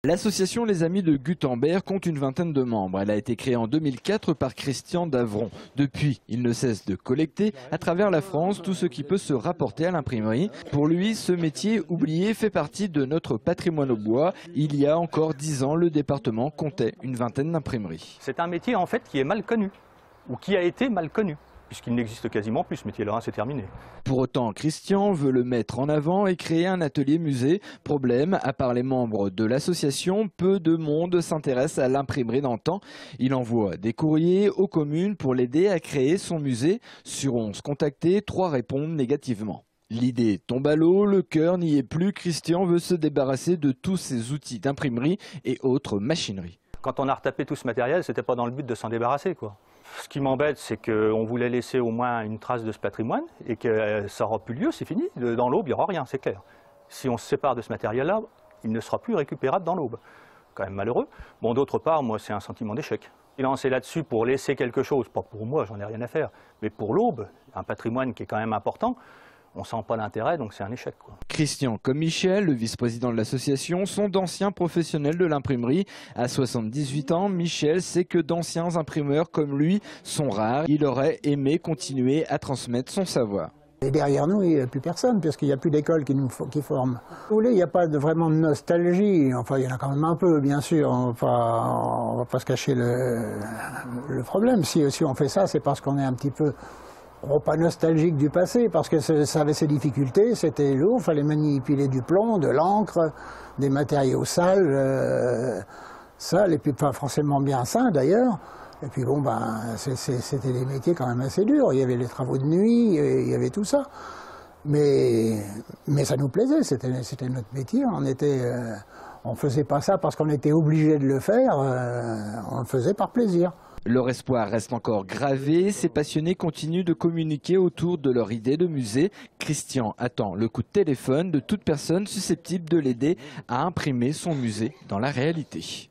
L'association Les Amis de Gutenberg compte une vingtaine de membres. Elle a été créée en 2004 par Christian Davron. Depuis, il ne cesse de collecter à travers la France tout ce qui peut se rapporter à l'imprimerie. Pour lui, ce métier oublié fait partie de notre patrimoine au bois. Il y a encore 10 ans, le département comptait une vingtaine d'imprimeries. C'est un métier en fait qui est mal connu, ou qui a été mal connu, puisqu'il n'existe quasiment plus ce métier-là, c'est terminé. Pour autant, Christian veut le mettre en avant et créer un atelier musée. Problème, à part les membres de l'association, peu de monde s'intéresse à l'imprimerie d'antan. Il envoie des courriers aux communes pour l'aider à créer son musée. Sur 11 contactés, 3 répondent négativement. L'idée tombe à l'eau, le cœur n'y est plus. Christian veut se débarrasser de tous ces outils d'imprimerie et autres machineries. Quand on a retapé tout ce matériel, c'était pas dans le but de s'en débarrasser, quoi. Ce qui m'embête, c'est qu'on voulait laisser au moins une trace de ce patrimoine et que ça n'aura plus lieu, c'est fini. Dans l'Aube, il n'y aura rien, c'est clair. Si on se sépare de ce matériel-là, il ne sera plus récupérable dans l'Aube. Quand même malheureux. Bon, d'autre part, moi, c'est un sentiment d'échec. Il est lancé là-dessus pour laisser quelque chose, pas pour moi, j'en ai rien à faire, mais pour l'Aube, un patrimoine qui est quand même important. On ne sent pas l'intérêt, donc c'est un échec, quoi. Christian comme Michel, le vice-président de l'association, sont d'anciens professionnels de l'imprimerie. À 78 ans, Michel sait que d'anciens imprimeurs comme lui sont rares. Il aurait aimé continuer à transmettre son savoir. Et derrière nous, il n'y a plus personne, puisqu'il n'y a plus d'école qui forme. Vous voulez, il n'y a pas vraiment de nostalgie. Enfin, il y en a quand même un peu, bien sûr. Enfin, on ne va pas se cacher le problème. Si on fait ça, c'est parce qu'on est un petit peu... pas nostalgique du passé, parce que ça avait ses difficultés, c'était lourd, il fallait manipuler du plomb, de l'encre, des matériaux sales, et puis pas forcément bien sains d'ailleurs. Et puis bon, c'était des métiers quand même assez durs, il y avait les travaux de nuit, il y avait tout ça. Mais ça nous plaisait, c'était notre métier, on ne faisait pas ça parce qu'on était obligé de le faire, on le faisait par plaisir. Leur espoir reste encore gravé. Ces passionnés continuent de communiquer autour de leur idée de musée. Christian attend le coup de téléphone de toute personne susceptible de l'aider à imprimer son musée dans la réalité.